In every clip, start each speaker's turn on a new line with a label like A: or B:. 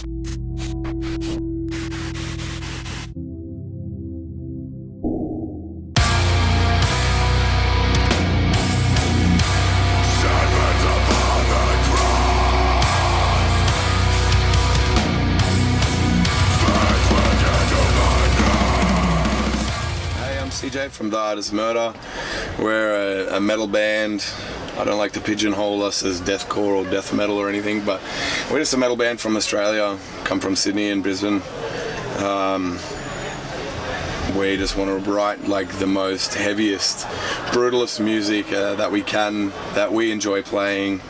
A: C J from The Art is Murder. We're a metal band. I don't like to pigeonhole us as deathcore or death metal or anything, but we're just a metal band from Australia, come from Sydney and Brisbane. We just want to write like the most heaviest, brutalest music that we can, that we enjoy playing.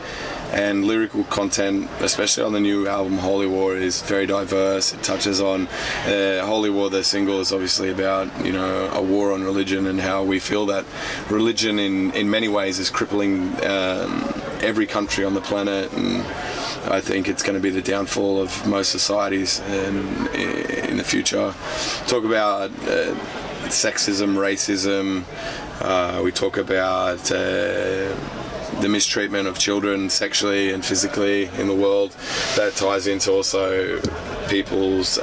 A: And lyrical content, especially on the new album Holy War, is very diverse. It touches on Holy War, the single, is obviously about, you know, a war on religion and how we feel that religion in many ways is crippling every country on the planet, and I think it's going to be the downfall of most societies in the future. Talk about sexism, racism. We talk about the mistreatment of children sexually and physically in the world. That ties into also people's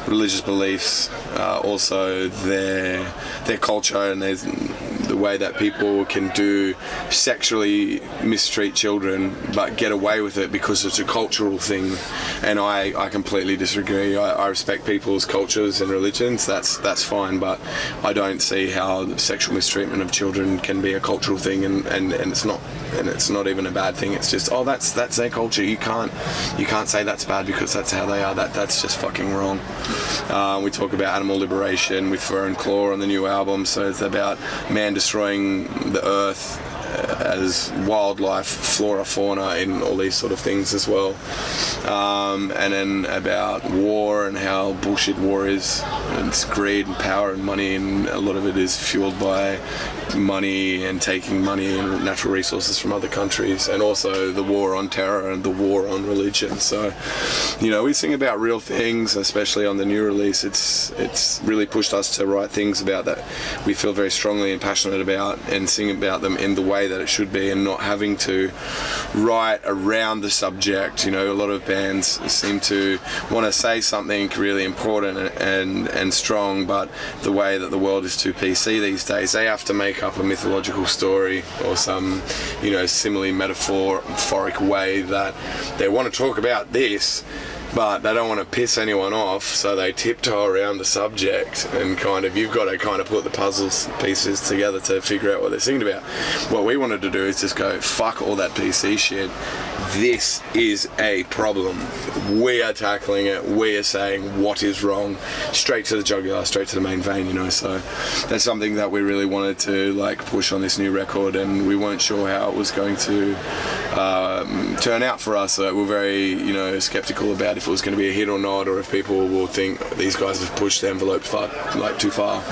A: religious beliefs, also their culture, and the way that people can do sexually mistreat children but get away with it because it's a cultural thing. And I completely disagree. I respect people's cultures and religions, that's fine, but I don't see how sexual mistreatment of children can be a cultural thing, and it's not even a bad thing. It's just, oh, that's their culture. You can't say that's bad because that's how they are. That's just fucking wrong. We talk about animal liberation with Fur and Claw on the new album, so it's about man destroying the earth as wildlife, flora, fauna, and all these sort of things as well. And then about war and how bullshit war is. It's greed and power and money, and a lot of it is fueled by money and taking money and natural resources from other countries, and also the war on terror and the war on religion. So, you know, we sing about real things, especially on the new release. It's really pushed us to write things about that we feel very strongly and passionate about, and sing about them in the way that it should be, and not having to write around the subject. You know, a lot of bands seem to want to say something really important and strong, but the way that the world is too PC these days, they have to make up a mythological story or some, you know, simile metaphoric way that they want to talk about this, but they don't want to piss anyone off, so they tiptoe around the subject, and you've got to kind of put the puzzle pieces together to figure out what they're singing about. What we wanted to do is just go, fuck all that PC shit. This is a problem. We are tackling it. We are saying what is wrong, straight to the jugular, straight to the main vein, you know. So that's something that we really wanted to like push on this new record, and we weren't sure how it was going to turn out for us. So we're very, you know, skeptical about if it was going to be a hit or not, or if people will think these guys have pushed the envelope too far.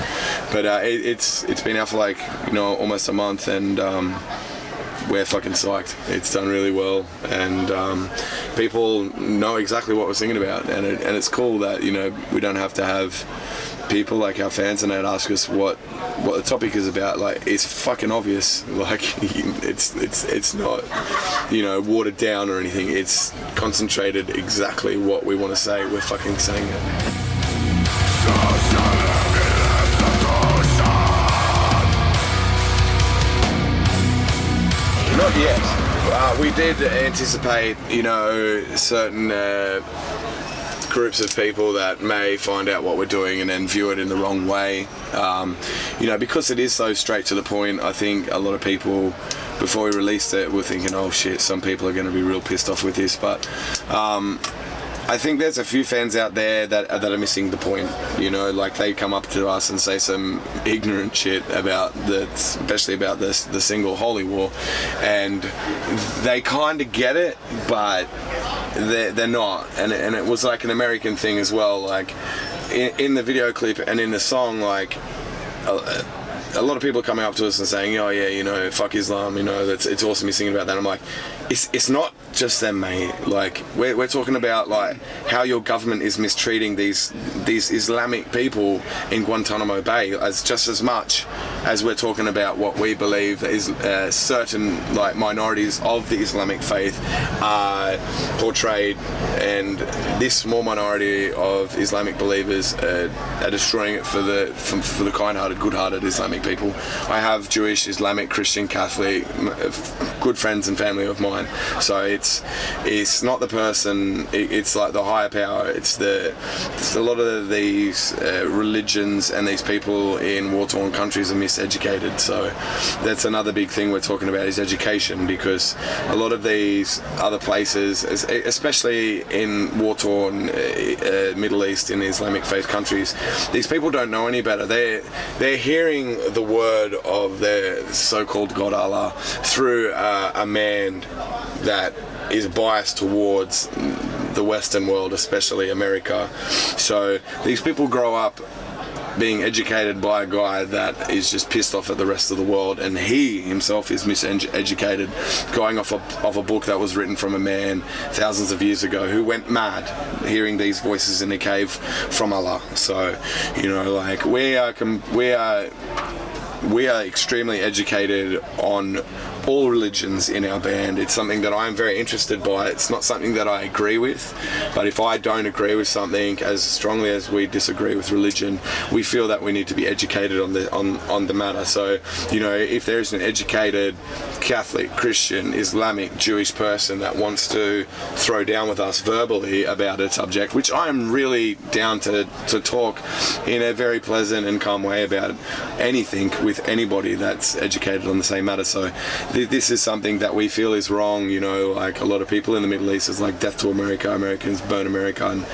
A: But it's been out for like, you know, almost a month, and we're fucking psyched. It's done really well, and people know exactly what we're singing about, and it's cool that, you know, we don't have to have people like our fans and that ask us what the topic is about. Like, it's fucking obvious. Like, it's not, you know, watered down or anything. It's concentrated exactly what we want to say. We're fucking saying it. Not yet. We did anticipate, you know, certain groups of people that may find out what we're doing and then view it in the wrong way. You know, because it is so straight to the point, I think a lot of people, before we released it, were thinking, oh shit, some people are going to be real pissed off with this. But I think there's a few fans out there that are missing the point. You know, like, they come up to us and say some ignorant shit about especially about the single Holy War, and they kind of get it, but they're not. And it was like an American thing as well. Like, in the video clip and in the song, like, a lot of people are coming up to us and saying, oh yeah, you know, fuck Islam, you know, it's awesome you're singing about that. I'm like, it's not just them, mate. Like, we're talking about like how your government is mistreating these Islamic people in Guantanamo Bay as just as much as we're talking about what we believe is certain like minorities of the Islamic faith are portrayed, and this small minority of Islamic believers are destroying it for the kind-hearted, good-hearted Islamic people. I have Jewish, Islamic, Christian, Catholic, good friends and family of mine. So it's not the person, it's like the higher power. It's a lot of these religions and these people in war-torn countries are miseducated. So that's another big thing we're talking about is education, because a lot of these other places, especially in war-torn Middle East and Islamic faith countries, these people don't know any better. They're hearing the word of their so-called God Allah through a man that is biased towards the Western world, especially America. So these people grow up being educated by a guy that is just pissed off at the rest of the world, and he himself is miseducated, going off a book that was written from a man thousands of years ago who went mad hearing these voices in a cave from Allah. So, you know, like we are extremely educated on all religions in our band. It's something that I'm very interested by. It's not something that I agree with, but if I don't agree with something as strongly as we disagree with religion, we feel that we need to be educated on the matter. So, you know, if there's an educated Catholic, Christian, Islamic, Jewish person that wants to throw down with us verbally about a subject, which I'm really down to talk in a very pleasant and calm way about anything with anybody that's educated on the same matter. So this is something that we feel is wrong. You know, like a lot of people in the Middle East is like death to America, Americans burn America, and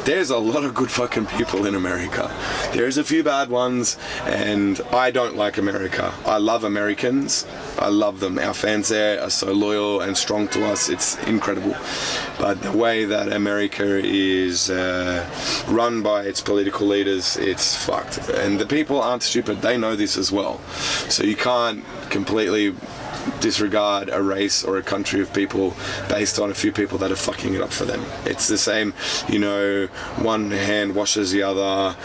A: there's a lot of good fucking people in America. There's a few bad ones, and I don't like America. I love Americans. I love them. Our fans there are so loyal and strong to us. It's incredible. But the way that America is run by its political leaders, it's fucked. And the people aren't stupid. They know this as well. So you can't completely disregard a race or a country of people based on a few people that are fucking it up for them. It's the same, you know, one hand washes the other,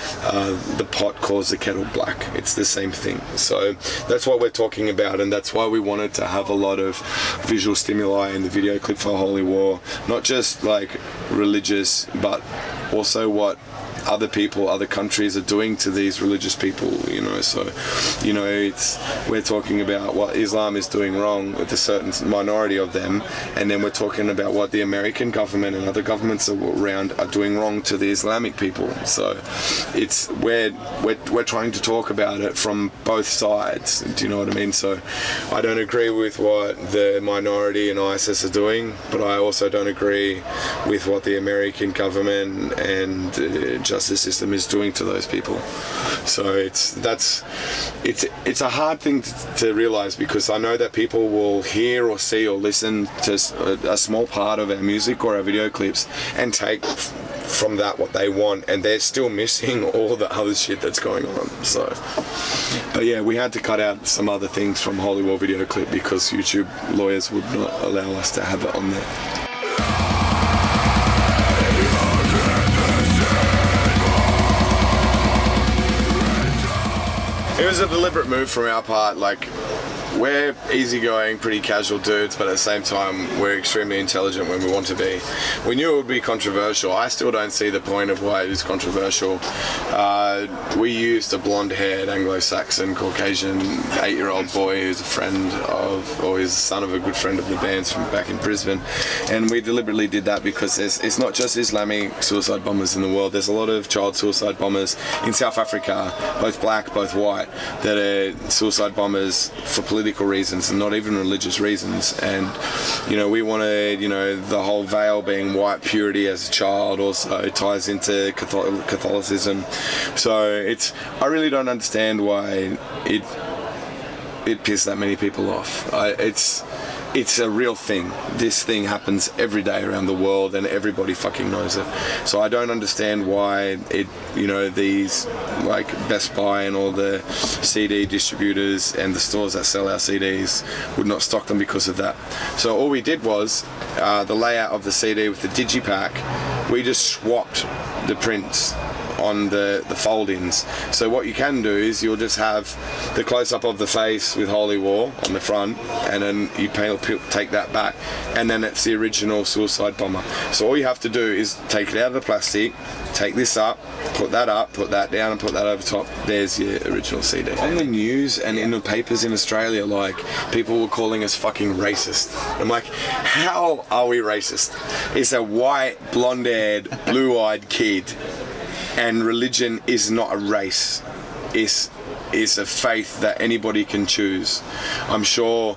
A: the pot calls the kettle black. It's the same thing. So that's what we're talking about, and that's why we wanted to have a lot of visual stimuli in the video clip for Holy War, not just like religious, but also what other people, other countries are doing to these religious people, you know. So, you know, we're talking about what Islam is doing wrong with a certain minority of them, and then we're talking about what the American government and other governments around are doing wrong to the Islamic people. So we're trying to talk about it from both sides. Do you know what I mean? So I don't agree with what the minority and ISIS are doing, but I also don't agree with what the American government and justice system is doing to those people. So it's a hard thing to realize, because I know that people will hear or see or listen to a small part of our music or our video clips and take from that what they want, and they're still missing all the other shit that's going on. So, but yeah, we had to cut out some other things from Holy War video clip because YouTube lawyers would not allow us to have it on there. It was a deliberate move from our part. Like, we're easygoing, pretty casual dudes, but at the same time, we're extremely intelligent when we want to be. We knew it would be controversial. I still don't see the point of why it is controversial. We used a blonde-haired Anglo-Saxon Caucasian 8-year-old boy who's a friend of, or is the son of a good friend of the band's from back in Brisbane, and we deliberately did that because it's not just Islamic suicide bombers in the world. There's a lot of child suicide bombers in South Africa, both black, both white, that are suicide bombers for political reasons and not even religious reasons. And, you know, we wanted, you know, the whole veil being white purity as a child also ties into Catholicism. So I really don't understand why it pissed that many people off. It's a real thing. This thing happens every day around the world, and everybody fucking knows it. So I don't understand why these like Best Buy and all the CD distributors and the stores that sell our CDs would not stock them because of that. So all we did was the layout of the CD with the digipack. We just swapped the prints on the fold-ins. So what you can do is you'll just have the close-up of the face with Holy War on the front, and then you take that back, and then it's the original Suicide Bomber. So all you have to do is take it out of the plastic, take this up, put that down, and put that over top. There's your original CD. On the news and in the papers in Australia, like, people were calling us fucking racist. I'm like, how are we racist? It's a white, blonde-haired, blue-eyed kid, and religion is not a race. It's a faith that anybody can choose. I'm sure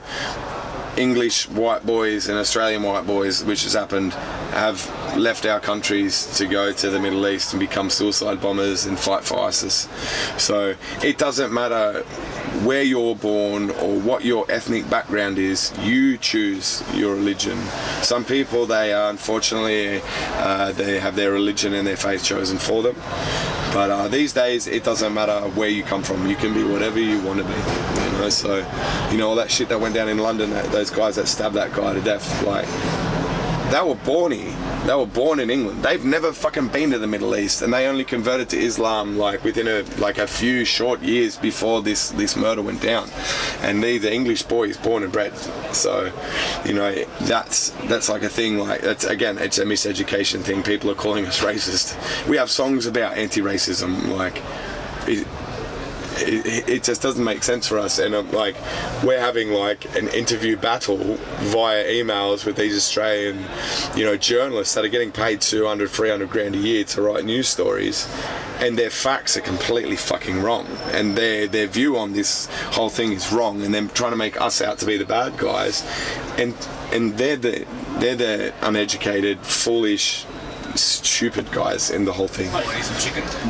A: English white boys and Australian white boys, which has happened, have left our countries to go to the Middle East and become suicide bombers and fight for ISIS. So it doesn't matter where you're born or what your ethnic background is, you choose your religion. Some people, they unfortunately they have their religion and their faith chosen for them. But these days, it doesn't matter where you come from. You can be whatever you want to be, you know. So, you know, all that shit that went down in London, those guys that stabbed that guy to death, like, they were born here. They were born in England. They've never fucking been to the Middle East, and they only converted to Islam like within a few short years before this murder went down. And the English boy is born and bred. So, you know, that's like a thing. Like, it's a miseducation thing. People are calling us racist. We have songs about anti-racism. Like, it just doesn't make sense for us, and like, we're having like an interview battle via emails with these Australian, you know, journalists that are getting paid 200-300 grand a year to write news stories, and their facts are completely fucking wrong, and their view on this whole thing is wrong, and they're trying to make us out to be the bad guys, and they're the uneducated, foolish, stupid guys in the whole thing.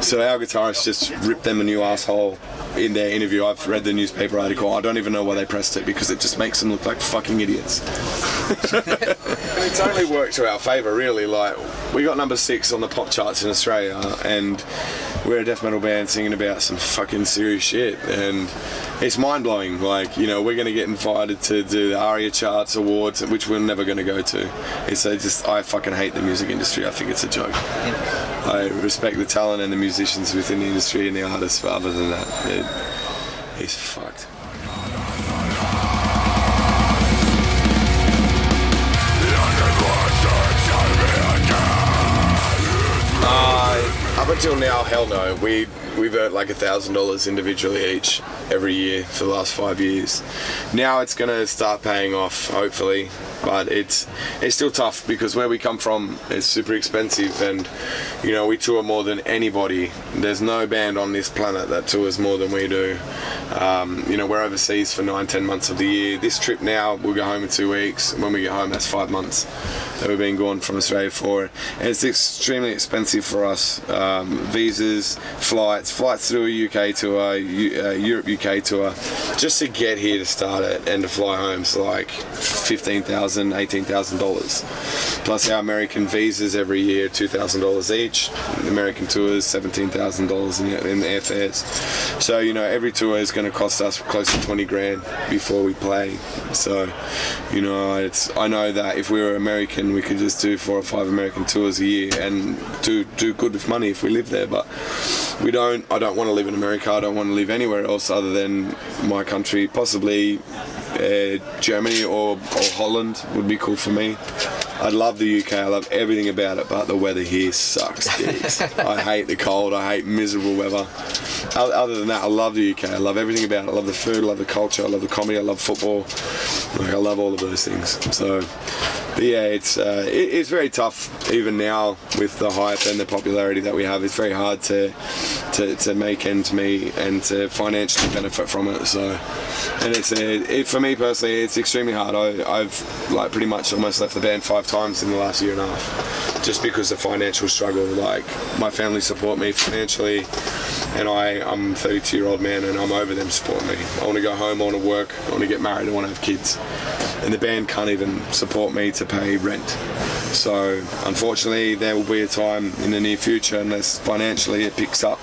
A: So our guitarist just ripped them a new asshole in their interview. I've read the newspaper article. I don't even know why they pressed it, because it just makes them look like fucking idiots. And it's only worked to our favour, really. Like, we got number 6 on the pop charts in Australia, and we're a death metal band singing about some fucking serious shit, and it's mind-blowing. Like, you know, we're going to get invited to do the ARIA Charts Awards, which we're never going to go to. I fucking hate the music industry. I think it's a joke. I respect the talent and the musicians within the industry and the artists, but other than that, it's fucked. Up until now, hell no. We've earned like $1,000 individually each every year for the last 5 years. Now it's going to start paying off, hopefully, but it's still tough, because where we come from is super expensive, and, you know, we tour more than anybody. There's no band on this planet that tours more than we do. You know, we're overseas for 9-10 months of the year. This trip now, we'll go home in 2 weeks. When we get home, that's 5 months that we've been gone from Australia for. And it's extremely expensive for us. Visas, flights to do a UK tour, Europe UK tour, just to get here to start it and to fly home is like $15,000, $18,000. Plus our American visas every year, $2,000 each. The American tours, $17,000 in the airfares. So, you know, every tour is going to cost us close to 20 grand before we play. So, you know, I know that if we were American, we could just do 4 or 5 American tours a year and do good with money if we live there, but we don't. I don't want to live in America. I don't want to live anywhere else other than my country. Possibly Germany or Holland would be cool for me. I love the UK. I love everything about it, but the weather here sucks dicks. I hate the cold. I hate miserable weather. Other than that, I love the UK. I love everything about it. I love the food. I love the culture. I love the comedy. I love football. Like, I love all of those things. So, but yeah, it's very tough even now with the hype and the popularity that we have. It's very hard to make ends meet and to financially benefit from it. So, and for me personally, it's extremely hard. I've like pretty much almost left the band 5 times in the last year and a half, just because of financial struggle. Like, my family support me financially, and I'm a 32-year-old man, and I'm over them supporting me. I want to go home, I want to work, I want to get married, I want to have kids, and the band can't even support me to pay rent. So unfortunately, there will be a time in the near future, unless financially it picks up,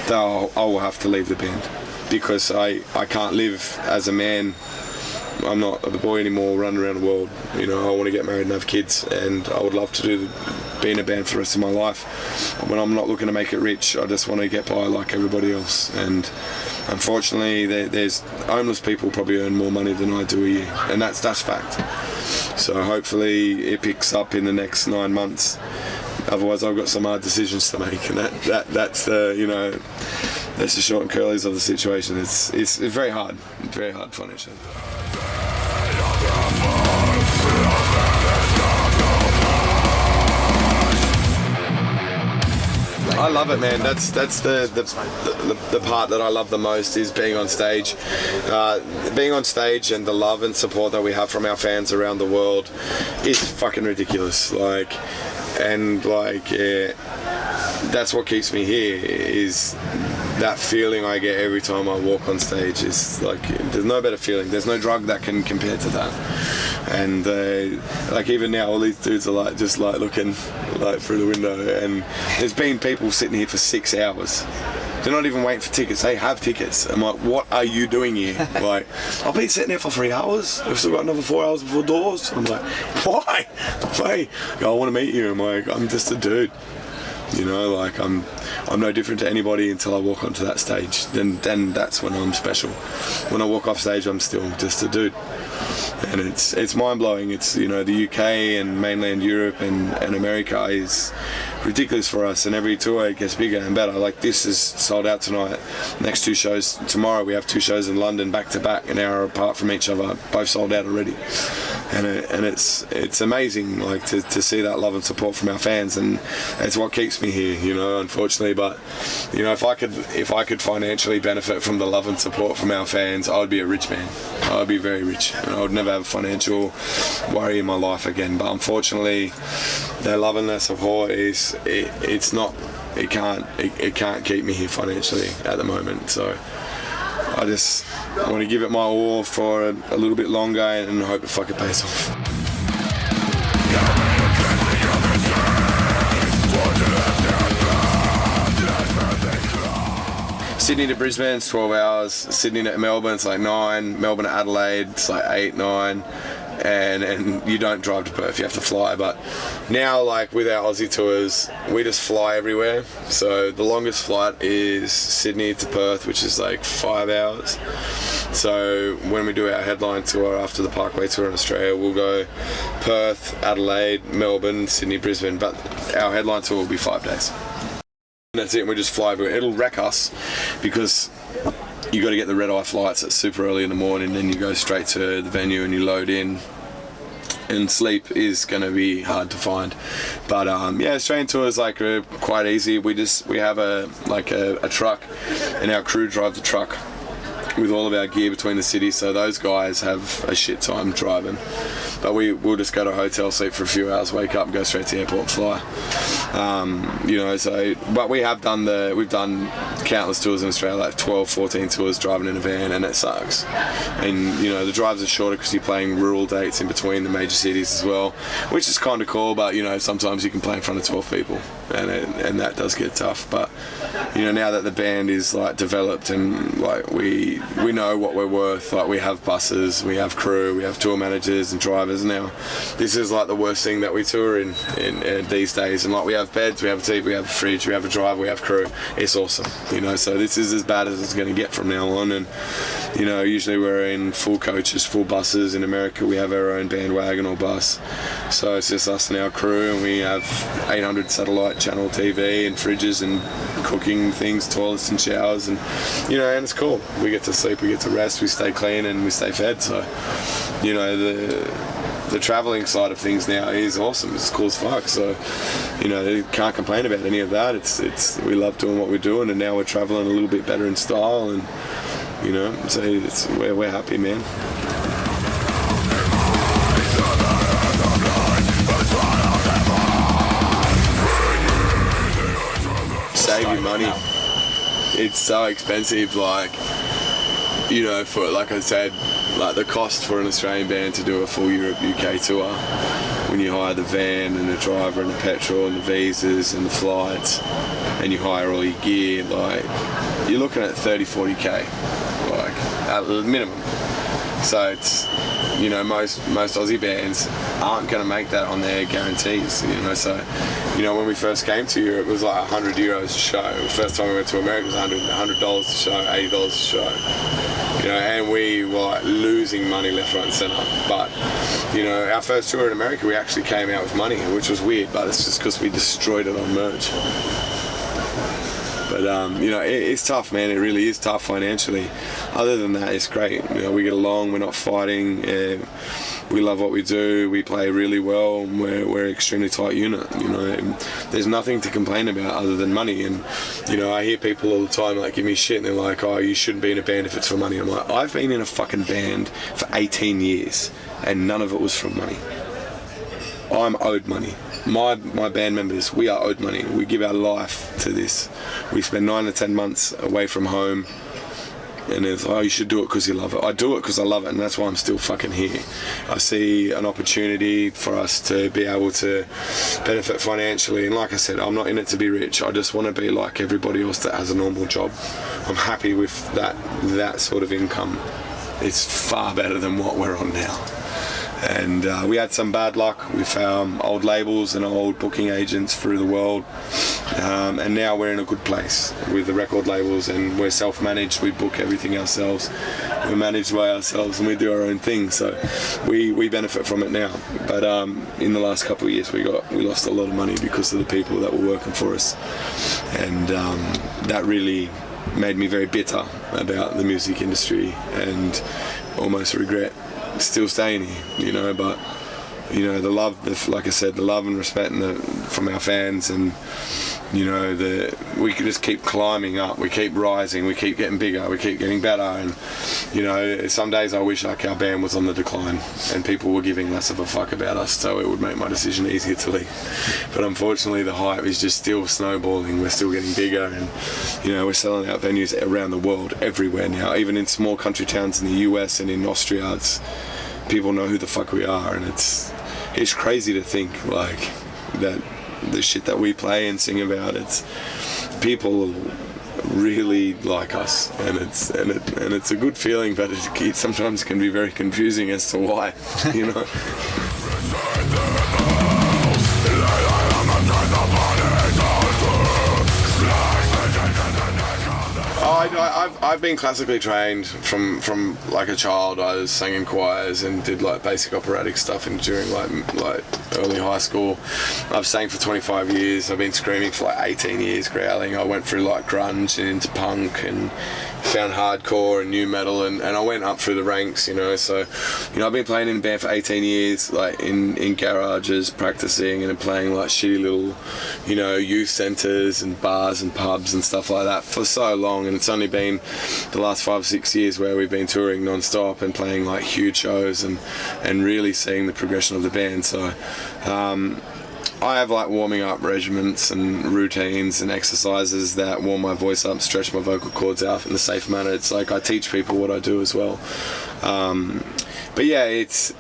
A: that I will have to leave the band, because I can't live as a man. I'm not the boy anymore running around the world. You know, I want to get married and have kids, and I would love to do be in a band for the rest of my life. When I'm not looking to make it rich, I just want to get by like everybody else. And unfortunately, there's homeless people probably earn more money than I do a year, and that's fact. So hopefully it picks up in the next 9 months. Otherwise, I've got some hard decisions to make, and that's the that's the short and curlies of the situation. It's very hard financially. I love it, man. That's the part that I love the most, is being on stage. Being on stage and the love and support that we have from our fans around the world is fucking ridiculous. That's what keeps me here, is that feeling I get every time I walk on stage. Is like, there's no better feeling. There's no drug that can compare to that. And like even now, all these dudes are just looking through the window, and there's been people sitting here for 6 hours. They're not even waiting for tickets. They have tickets. I'm like, what are you doing here? Like, I've been sitting here for 3 hours. I've still got another 4 hours before doors. I'm like, why? Why? I want to meet you. I'm like, I'm just a dude. I'm no different to anybody until I walk onto that stage. Then that's when I'm special. When I walk off stage, I'm still just a dude. And it's mind-blowing. It's, the UK and mainland Europe and America is ridiculous for us, and every tour it gets bigger and better. Like, this is sold out tonight. Next 2 shows tomorrow. We have 2 shows in London back to back, an hour apart from each other, both sold out already. And it's amazing, to see that love and support from our fans, and it's what keeps me here, unfortunately. But if I could financially benefit from the love and support from our fans, I would be a rich man. I would be very rich, and I would never have a financial worry in my life again. But unfortunately, their love and their support it can't keep me here financially at the moment. So I just want to give it my all for a little bit longer and hope it fucking pays off. Sydney to Brisbane, it's 12 hours. Sydney to Melbourne, it's like 9. Melbourne to Adelaide, it's like 8, 9. And you don't drive to Perth, you have to fly. But now, with our Aussie tours, we just fly everywhere. So the longest flight is Sydney to Perth, which is 5 hours. So when we do our headline tour after the Parkway tour in Australia, we'll go Perth, Adelaide, Melbourne, Sydney, Brisbane. But our headline tour will be 5 days. And that's it, and we just fly everywhere. It'll wreck us because you got to get the red-eye flights at super early in the morning, then you go straight to the venue and you load in, and sleep is going to be hard to find. But Australian tours are quite easy. We have a truck, and our crew drive the truck with all of our gear between the cities, so those guys have a shit time driving. But we'll just go to a hotel, sleep for a few hours, wake up and go straight to the airport and fly. But we've done countless tours in Australia, 12, 14 tours driving in a van, and it sucks. And the drives are shorter because you're playing rural dates in between the major cities as well, which is kind of cool. But sometimes you can play in front of 12 people, and that does get tough. But now that the band is developed and we know what we're worth, we have buses, we have crew, we have tour managers and drivers now. This is the worst thing that we tour in these days, and we have beds, we have a TV, we have a fridge, we have a driver, we have crew. It's awesome, so this is as bad as it's going to get from now on. And usually we're in full coaches, full buses. In America we have our own bandwagon or bus, so it's just us and our crew, and we have 800 satellite channel TV and fridges and cooking things, toilets and showers, and and it's cool. We get to sleep, we get to rest, we stay clean and we stay fed. So the travelling side of things now is awesome. It's cool as fuck. So you can't complain about any of that. It's we love doing what we're doing, and now we're travelling a little bit better in style, and so we're happy, man. Save your money. It's so expensive, for like I said, the cost for an Australian band to do a full Europe UK tour, when you hire the van and the driver and the petrol and the visas and the flights, and you hire all your gear, you're looking at 30-40k, at the minimum. So it's, you know, most Aussie bands aren't going to make that on their guarantees, you know. So, you know, when we first came to Europe, it was like €100 a show. The first time we went to America, it was $100 a show, $80 a show. You know, and we were like losing money left, right and centre. But, you know, our first tour in America, we actually came out with money, which was weird, but it's just because we destroyed it on merch. But, you know, it's tough, man. It really is tough financially. Other than that, it's great. You know, we get along, we're not fighting. We love what we do. We play really well. And we're an extremely tight unit. You know, and there's nothing to complain about other than money. And you know, I hear people all the time like give me shit, and they're like, "Oh, you shouldn't be in a band if it's for money." I'm like, I've been in a fucking band for 18 years, and none of it was from money. I'm owed money. My band members, we are owed money. We give our life to this. We spend 9 to 10 months away from home. And it's, oh, you should do it because you love it. I do it because I love it, and that's why I'm still fucking here. I see an opportunity for us to be able to benefit financially, and like I said, I'm not in it to be rich. I just want to be like everybody else that has a normal job. I'm happy with that sort of income. It's far better than what we're on now. And we had some bad luck with old labels and old booking agents through the world, and now we're in a good place with the record labels, and we're self-managed. We book everything ourselves, we're managed by ourselves, and we do our own thing, so we benefit from it now. But in the last couple of years we lost a lot of money because of the people that were working for us, and that really made me very bitter about the music industry and almost regret still staying here, you know. But you know, the love, like I said, the love and respect from our fans, and you know, we could just keep climbing up, we keep rising, we keep getting bigger, we keep getting better. And you know, some days I wish like our band was on the decline and people were giving less of a fuck about us, so it would make my decision easier to leave. But unfortunately the hype is just still snowballing. We're still getting bigger, and you know, we're selling out venues around the world, everywhere now, even in small country towns in the US and in Austria. People know who the fuck we are, and it's crazy to think like that the shit that we play and sing about, it's people really like us, and it's a good feeling, but it sometimes can be very confusing as to why, you know. I've been classically trained from like a child. I sang in choirs and did like basic operatic stuff during like early high school. I've sang for 25 years. I've been screaming for like 18 years, growling. I went through like grunge and into punk and found hardcore and new metal, and I went up through the ranks, you know. So, you know, I've been playing in a band for 18 years, like in garages, practicing and playing like shitty little, you know, youth centres and bars and pubs and stuff like that for so long. And it's only been the last 5 or 6 years where we've been touring non-stop and playing like huge shows and really seeing the progression of the band. So I have like warming up regimens and routines and exercises that warm my voice up, stretch my vocal cords out in a safe manner. It's like I teach people what I do as well. But yeah, it's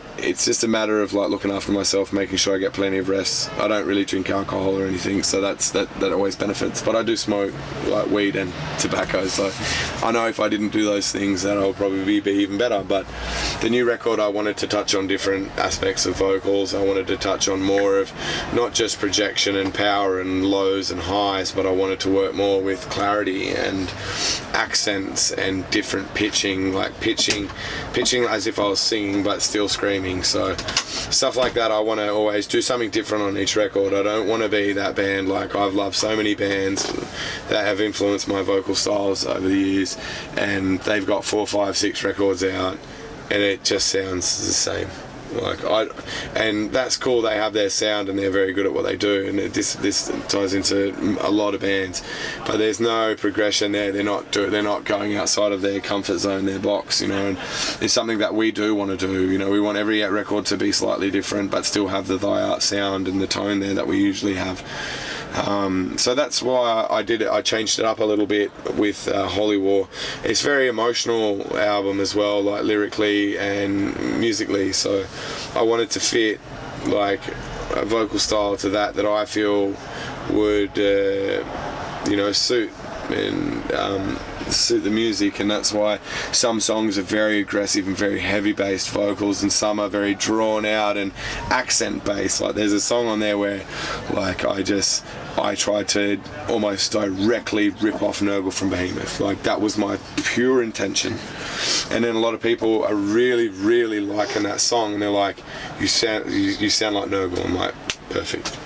A: just a matter of like looking after myself, making sure I get plenty of rest. I don't really drink alcohol or anything, so that always benefits. But I do smoke like weed and tobacco, so I know if I didn't do those things that I'll probably be even better. But the new record, I wanted to touch on different aspects of vocals. I wanted to touch on more of not just projection and power and lows and highs, but I wanted to work more with clarity and accents and different pitching, like pitching as if I was singing but still screaming. So stuff like that, I want to always do something different on each record. I don't want to be that band. Like, I've loved so many bands that have influenced my vocal styles over the years, and they've got 4, 5, 6 records out and it just sounds the same. And that's cool. They have their sound and they're very good at what they do, and this ties into a lot of bands, but there's no progression there. They're not going outside of their comfort zone, their box, you know. And it's something that we do want to do, you know. We want every record to be slightly different but still have the Thy Art sound and the tone there that we usually have. So that's why I did it. I changed it up a little bit with Holy War. It's a very emotional album as well, like lyrically and musically, so I wanted to fit like a vocal style to that I feel would you know, suit and suit the music, and that's why some songs are very aggressive and very heavy based vocals, and some are very drawn out and accent based. Like there's a song on there where like I tried to almost directly rip off Nurgle from Behemoth. Like that was my pure intention. And then a lot of people are really, really liking that song, and they're like, you sound like Nurgle. I'm like, perfect.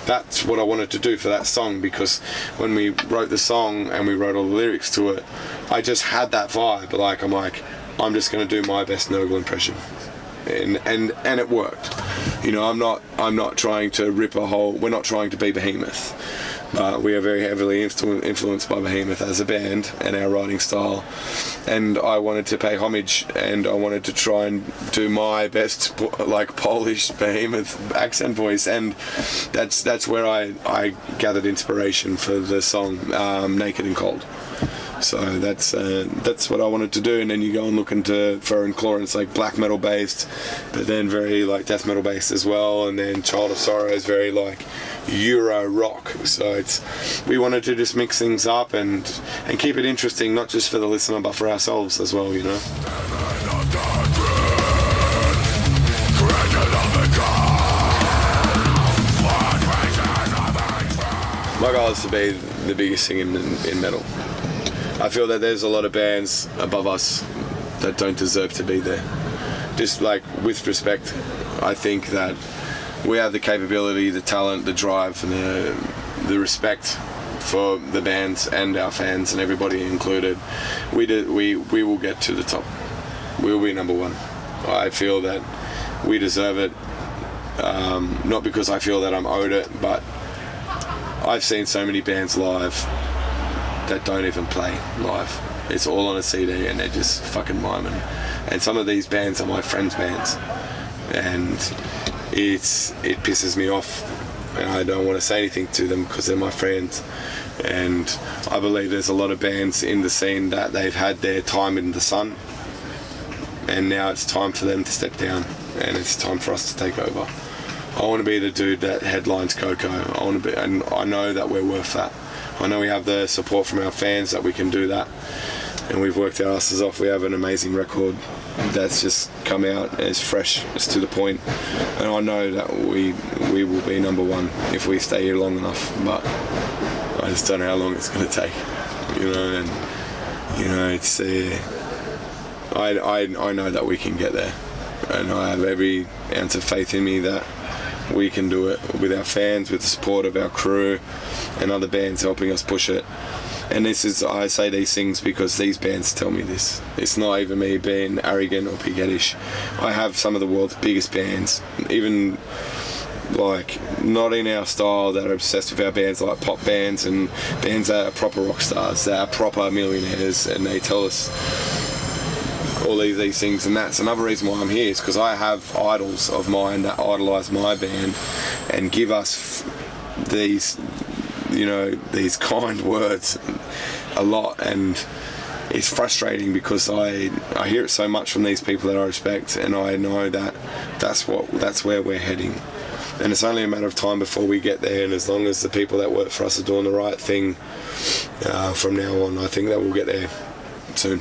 A: That's what I wanted to do for that song, because when we wrote the song and we wrote all the lyrics to it, I just had that vibe. Like I'm just going to do my best Nurgle impression, and it worked. You know, I'm not trying to rip a hole. We're not trying to be Behemoth, but we are very heavily influenced by Behemoth as a band and our writing style. And I wanted to pay homage, and I wanted to try and do my best, like Polish Behemoth accent voice, and that's where I gathered inspiration for the song Naked and Cold. So that's what I wanted to do. And then you go and look into Fur and Claw, and it's like black metal based, but then very like death metal based as well. And then Child of Sorrow is very like Euro rock. So we wanted to just mix things up and keep it interesting, not just for the listener but for ourselves as well, you know. My goal is to be the biggest thing in metal. I feel that there's a lot of bands above us that don't deserve to be there. Just like, with respect, I think that we have the capability, the talent, the drive, and the respect for the bands and our fans and everybody included. We will get to the top. We will be number one. I feel that we deserve it. Not because I feel that I'm owed it, but I've seen so many bands live that don't even play live. It's all on a CD and they're just fucking miming. And some of these bands are my friends' bands, and it pisses me off, and I don't want to say anything to them because they're my friends. And I believe there's a lot of bands in the scene that they've had their time in the sun, and now it's time for them to step down, and it's time for us to take over. I want to be the dude that headlines Coco. And I know that we're worth that. I know we have the support from our fans that we can do that, and we've worked our asses off. We have an amazing record that's just come out, and it's fresh, it's to the point, and I know that we will be number one if we stay here long enough, but I just don't know how long it's going to take, you know. And you know, it's I know that we can get there, and I have every ounce of faith in me that we can do it with our fans, with the support of our crew and other bands helping us push it. And I say these things because these bands tell me this. It's not even me being arrogant or pigheadish. I have some of the world's biggest bands, even like not in our style, that are obsessed with our bands, like pop bands and bands that are proper rock stars, that are proper millionaires, and they tell us all these things. And that's another reason why I'm here, is because I have idols of mine that idolise my band and give us these, you know, these kind words a lot. And it's frustrating because I hear it so much from these people that I respect, and I know that that's where we're heading, and it's only a matter of time before we get there. And as long as the people that work for us are doing the right thing from now on, I think that we'll get there soon.